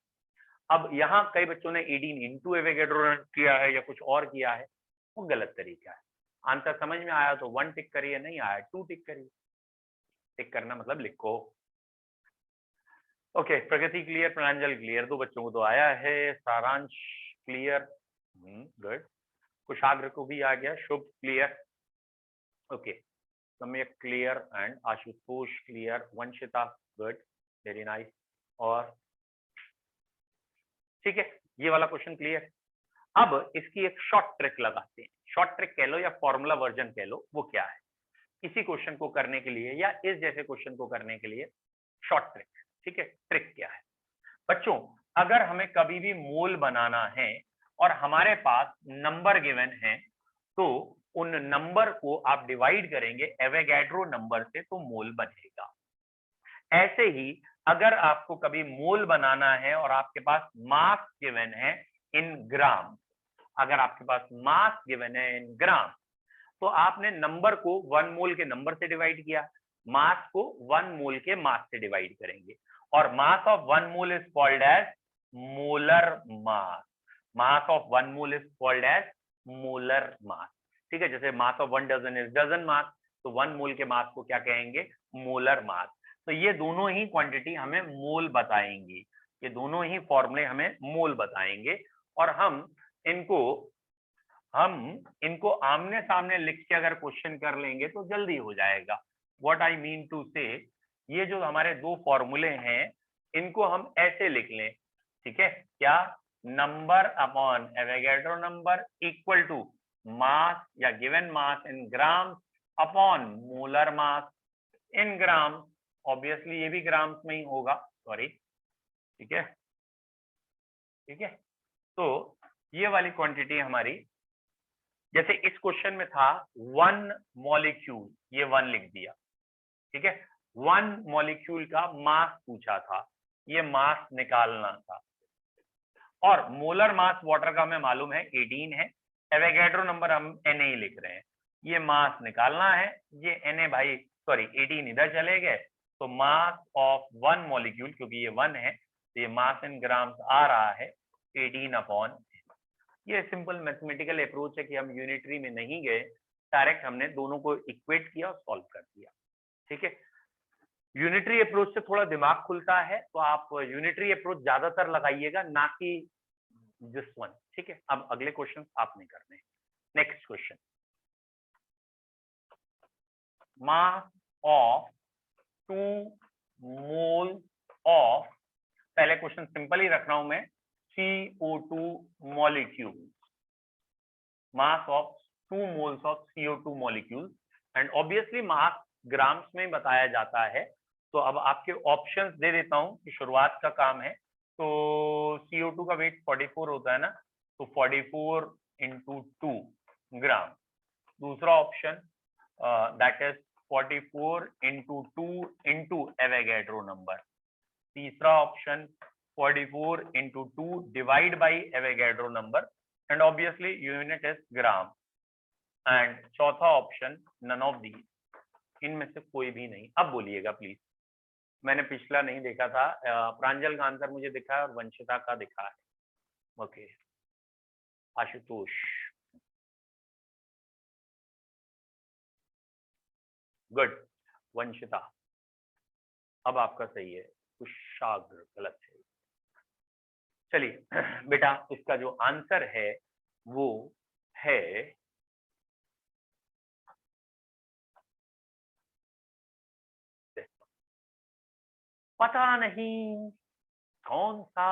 अब यहाँ कई बच्चों ने 18 इंटू एवोगैड्रो किया है या कुछ और किया है, वो गलत तरीका है। आंसर समझ में आया तो 1 टिक करिए, नहीं आया 2 टिक करिए। टिक करना मतलब लिखो। ओके, प्रगति क्लियर, प्रांजल क्लियर, 2 बच्चों को तो आया है, सारांश क्लियर, गुड, कुशाग्र को भी आ गया, शुभ क्लियर, ओके, सम्यक clear and Ashutosh clear, Vanshita good, very nice. और ठीक है, ये वाला क्वेश्चन क्लियर। अब इसकी एक शॉर्ट ट्रिक लगाते हैं, शॉर्ट ट्रिक कह लो या फॉर्मूला वर्जन कह लो, वो क्या है, इसी क्वेश्चन को करने के लिए या इस जैसे क्वेश्चन को करने के लिए शॉर्ट ट्रिक, ठीक है। ट्रिक क्या है बच्चों, अगर हमें कभी भी मोल बनाना है और हमारे पास नंबर गिवन है, तो उन नंबर को आप डिवाइड करेंगे एवोगैड्रो नंबर से तो मोल बनेगा। ऐसे ही अगर आपको कभी मोल बनाना है और आपके पास मास गिवन है इन ग्राम, अगर आपके पास मास गिवन है इन ग्राम, तो आपने नंबर को 1 मोल के नंबर से डिवाइड किया, मास को 1 मोल के मास से डिवाइड करेंगे, और mass of 1 mole is called as molar mass. Mass of 1 mole is called as molar mass, ठीक है। जैसे mass of 1 dozen is dozen mass, तो 1 मोल के मास को क्या कहेंगे, मोलर मास। तो ये दोनों ही क्वांटिटी हमें मोल बताएंगी, ये दोनों ही फॉर्मूले हमें मोल बताएंगे, और हम इनको आमने सामने लिख के अगर क्वेश्चन कर लेंगे तो जल्दी हो जाएगा। व्हाट आई मीन टू से, ये जो हमारे 2 फॉर्मूले हैं इनको हम ऐसे लिख लें, ठीक है, क्या, number upon Avogadro number equal to mass या given mass in gram upon molar mass in gram. Obviously ये भी ग्राम्स में ही होगा, सॉरी, ठीक है, ठीक है। तो ये वाली क्वांटिटी हमारी, जैसे इस क्वेश्चन में था 1 मॉलिक्यूल, ये 1 लिख दिया, ठीक है, 1 मॉलिक्यूल का मास पूछा था, ये मास निकालना था, और मोलर मास वाटर का हमें मालूम है 18 है, एवोगैड्रो नंबर हम Na ही लिख रहे हैं, ये मास निकालना है, ये Na भाई सॉरी 18 इधर चले गए, तो मास ऑफ 1 मॉलिक्यूल, क्योंकि ये 1 है तो ये मास इन ग्राम्स आ रहा है 18 अपॉन। ये सिंपल मैथमेटिकल अप्रोच है कि हम यूनिटरी में नहीं गए, डायरेक्ट हमने दोनों को इक्वेट किया और सॉल्व कर दिया, ठीक है। यूनिटरी अप्रोच से थोड़ा दिमाग खुलता है, तो आप यूनिटरी अप्रोच ज्यादातर लगाइएगा, ना कि दिस वन, ठीक है। अब अगले क्वेश्चन आपने करने, next question, mass of 2 mole of, पहले क्वेश्चन सिंपल ही रख रहा हूं मैं, CO2 molecule, mass of 2 moles of CO2 molecules, and obviously mass grams में बताया जाता है। तो अब आपके ऑप्शंस दे देता हूं कि शुरुआत का काम है। तो CO2 का वेट 44 होता है ना, तो 44 into 2 ग्राम। दूसरा option that is 44 into 2 into Avogadro number. तीसरा option 44 into 2 divide by Avogadro number and obviously unit is gram and चौथा ऑप्शन none of these, इनमें से कोई भी नहीं। अब बोलिएगा प्लीज, मैंने पिछला नहीं देखा था, प्रांजल का आंसर मुझे दिखा है और वंशिता का दिखा है। Okay Ashutosh, good. वंशिता अब आपका सही है, कुशाग्र गलत है। चलिए बेटा, इसका जो आंसर है वो है पता नहीं कौन सा।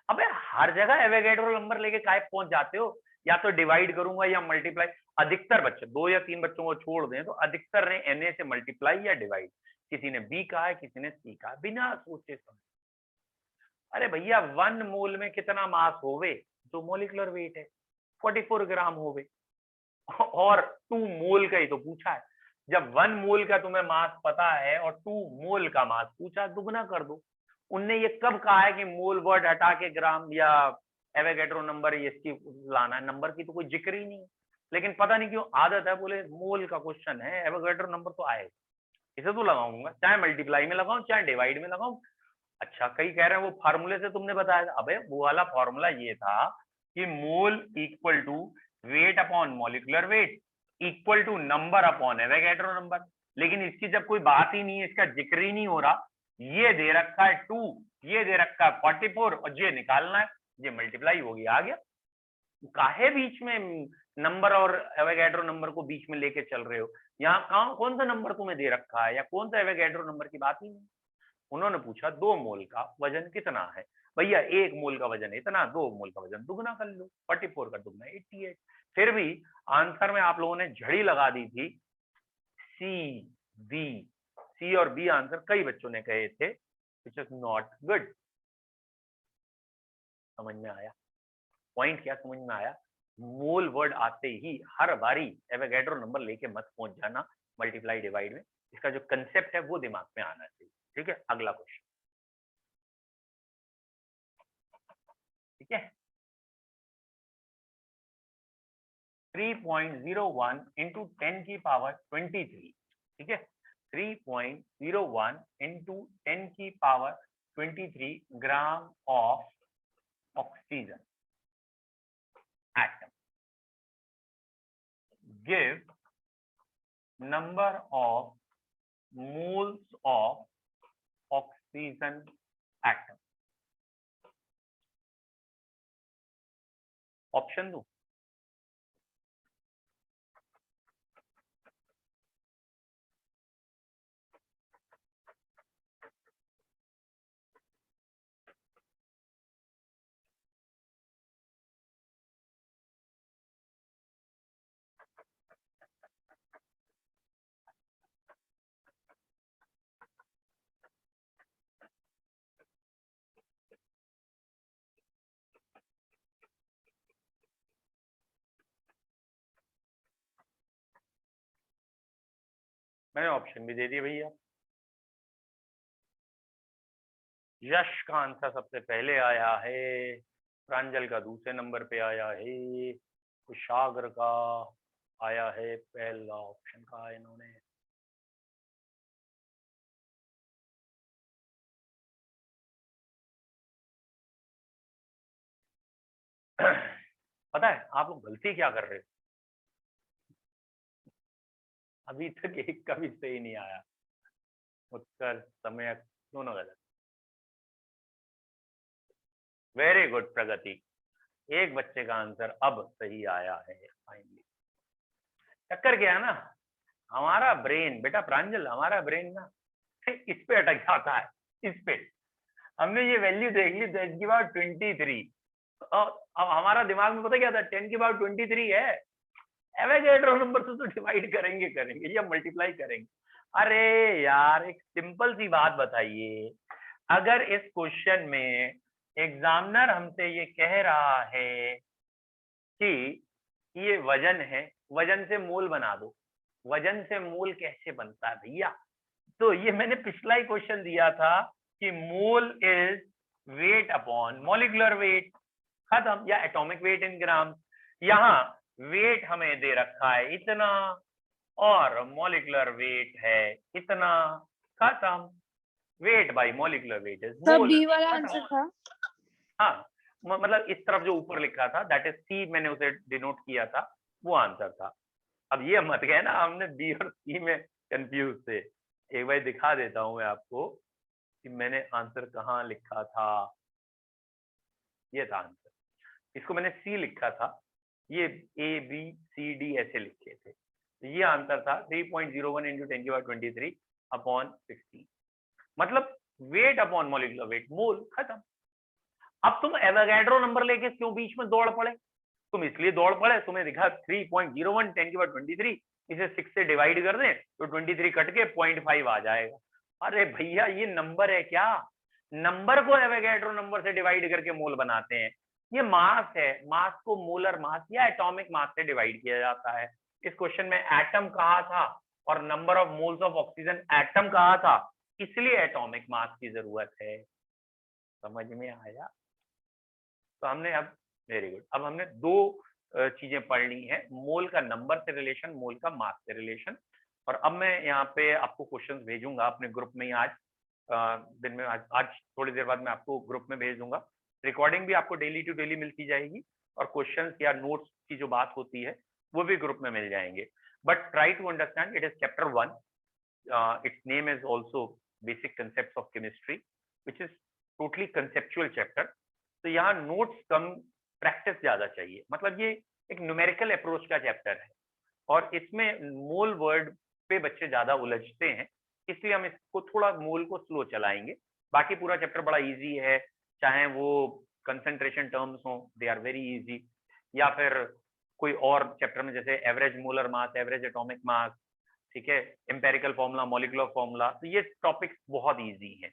अबे हर जगह एवोगैड्रो नंबर लेके काय पहुंच जाते हो, या तो डिवाइड करूंगा या मल्टीप्लाई। अधिकतर बच्चे, 2 या 3 बच्चों को छोड़ दें तो अधिकतर ने एनए से मल्टीप्लाई या डिवाइड, किसी ने बी कहा है, किसी ने सी कहा, बिना सोचे समझे। अरे भैया 1 मोल में कितना मास होवे, जो मोलिकुलर वेट है 44 ग्राम होवे, और 2 मोल का ही तो पूछा है। जब 1 मोल का तुम्हें मास पता है और 2 मोल का मास पूछा, दुगना कर दो। उनने ये कब कहा है कि मोल वर्ड हटा के ग्राम या एवोगैड्रो नंबर इसकी लाना है, नंबर की तो कोई जिक्र ही नहीं है। लेकिन पता नहीं क्यों आदत है, बोले मोल का क्वेश्चन है एवोगैड्रो नंबर तो आएगा, इसे तो लगाऊंगा, चाहे मल्टीप्लाई में लगाऊं चाहे डिवाइड में लगाऊं। अच्छा, कई कह रहे हैं वो फार्मूले से तुमने बताया था। अबे वो वाला फॉर्मूला ये था कि mole equal to weight upon molecular weight equal to number upon Avogadro number, लेकिन इसकी जब कोई बात ही नहीं है, इसका जिक्र ही नहीं हो रहा, ये दे रखा है 2, ये दे रखा है 44 और ये निकालना है, ये मल्टीप्लाई हो गया, आ गया। काहे बीच में नंबर और एवोगैड्रो नंबर को बीच में लेके चल रहे हो? यहाँ कौन सा नंबर तुम्हें दे रखा है या कौन सा एवोगैड्रो नंबर की बात ही नहीं। उन्होंने पूछा 2 मोल का वजन कितना है, भैया 1 मोल का वजन इतना, 2 मोल का वजन दुगना कर लो, 44 का दुगना 88। फिर भी आंसर में आप लोगों ने झड़ी लगा दी थी सी बी, सी और बी आंसर कई बच्चों ने कहे थे, विच इज नॉट गुड। समझ में आया पॉइंट? क्या समझ में आया? मोल वर्ड आते ही हर बारी एवोगैड्रो नंबर लेके मत पहुंच जाना मल्टीप्लाई डिवाइड में, इसका जो कंसेप्ट है वो दिमाग में आना चाहिए। ठीक है, अगला क्वेश्चन। ठीक है, 3.01 into 10 की पावर 23। ठीक है, 3.01 into 10 की power 23 gram of oxygen atom give number of moles of oxygen atom। Option दो? मैंने ऑप्शन भी दे दिए भैया। यश का आंसर सबसे पहले आया है, प्रांजल का दूसरे नंबर पे आया है, कुशाग्र का आया है पहला ऑप्शन का इन्होंने। पता है आप लोग गलती क्या कर रहे हो? अभी तक एक का भी सही नहीं आया, उत्तर समय दोनों गलत। वेरी गुड प्रगति, एक बच्चे का आंसर अब सही आया है फाइनली। टक्कर क्या है ना, हमारा ब्रेन बेटा प्रांजल, हमारा ब्रेन ना इस पे अटक जाता है, इस पे। हमने ये वैल्यू देख ली 10 की पावर 23, अब हमारा दिमाग में पता क्या था, 10 की पावर 23 है, एवोगैड्रो नंबर से तो डिवाइड करेंगे या मल्टीप्लाई करेंगे। अरे यार एक सिंपल सी बात बताइए, अगर इस क्वेश्चन में एग्जामिनर हमसे ये कह रहा है कि ये वजन है, वजन से मोल बना दो, वजन से मोल कैसे बनता है भैया? तो ये मैंने पिछला ही क्वेश्चन दिया था कि mole is wait upon molecular wait, खत्म, या एटॉमिक वेट इन ग्राम। यहाँ वेट हमें दे रखा है इतना और मॉलिक्यूलर वेट है इतना, खत्म। Weight by molecular weight is sir mole. B वाला आंसर था। हाँ, मतलब इस तरफ जो ऊपर लिखा था दैट इज सी, मैंने उसे डिनोट किया था, वो आंसर था। अब ये मत कहना हमने बी और सी में कंफ्यूज थे। एक बार दिखा देता हूं मैं आपको कि मैंने आंसर कहाँ लिखा था। ये था आंसर, इसको मैंने सी लिखा था, ये ए बी सी डी ऐसे लिखे थे। तो ये आंसर था 3.01 इंटू 10⁻23 अपॉन 16, मतलब वेट अपॉन मॉलिक्यूलर वेट, मोल, खत्म। अब तुम एवोगैड्रो नंबर लेके क्यों बीच में दौड़ पड़े? तुम इसलिए दौड़ पड़े, तुम्हें दिखा 3.01 10⁻23, इसे 6 से डिवाइड कर दें तो 23 कट के 0.5 आ जाएगा। अरे भैया ये नंबर है क्या? नंबर को एवोगैड्रो नंबर से डिवाइड करके मोल बनाते हैं। ये मास है, मास को मोलर मास या एटॉमिक मास से डिवाइड किया जाता है। इस क्वेश्चन में एटम कहा था और number of moles of oxygen atom कहा था, इसलिए एटॉमिक मास की जरूरत है। समझ में आया? तो हमने अब, वेरी गुड, अब हमने दो चीजें पढ़ ली हैं, मोल का नंबर से रिलेशन, मोल का मास से रिलेशन। और अब मैं यहाँ पे आपको क्वेश्चंस भेजूंगा अपने ग्रुप में ही आज दिन में, आज थोड़ी देर बाद मैं आपको ग्रुप में भेज दूंगा। रिकॉर्डिंग भी आपको डेली टू डेली मिलती जाएगी और क्वेश्चंस या नोट्स की जो बात होती है वो भी ग्रुप में मिल जाएंगे। But try to understand, it is chapter 1, it's name is also basic concept of chemistry, which is totally conceptual chapter. तो यहाँ नोट्स कम, प्रैक्टिस ज्यादा चाहिए। मतलब ये एक न्यूमेरिकल अप्रोच का चैप्टर है और इसमें मोल वर्ड पे बच्चे ज्यादा उलझते हैं, इसलिए हम इसको थोड़ा मोल को स्लो चलाएंगे। बाकी पूरा चैप्टर बड़ा इजी है, चाहे वो कंसंट्रेशन टर्म्स हो, दे आर वेरी इजी, या फिर कोई और चैप्टर में जैसे average molar mass, average atomic mass, ठीक है, एम्पेरिकल फॉर्मूला, मॉलिक्यूलर फॉर्मूला, तो ये टॉपिक्स बहुत इजी हैं।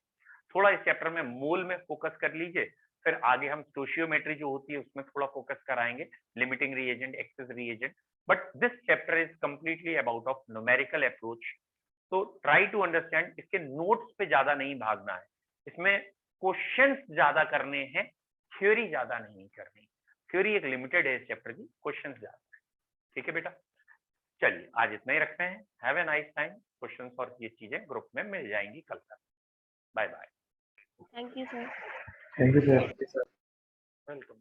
थोड़ा इस चैप्टर में मोल में फोकस कर लीजिए, फिर आगे हम स्टोशियोमेट्री जो होती है उसमें थोड़ा फोकस कराएंगे, limiting reagent, access reagent. But this chapter is completely about of numerical approach. तो ट्राई टू अंडरस्टैंड, इसके नोट्स पे ज्यादा नहीं भागना है, इसमें क्वेश्चंस ज्यादा करने हैं, थ्योरी ज्यादा नहीं करनी। थ्योरी एक लिमिटेड है इस चैप्टर की, क्वेश्चंस ज्यादा है। ठीक है बेटा, चलिए आज इतना ही रखते हैं। Have a nice time. Questions और ये चीजें ग्रुप में मिल जाएंगी कल तक। Bye bye. Thank you sir. Thank you sir. Welcome.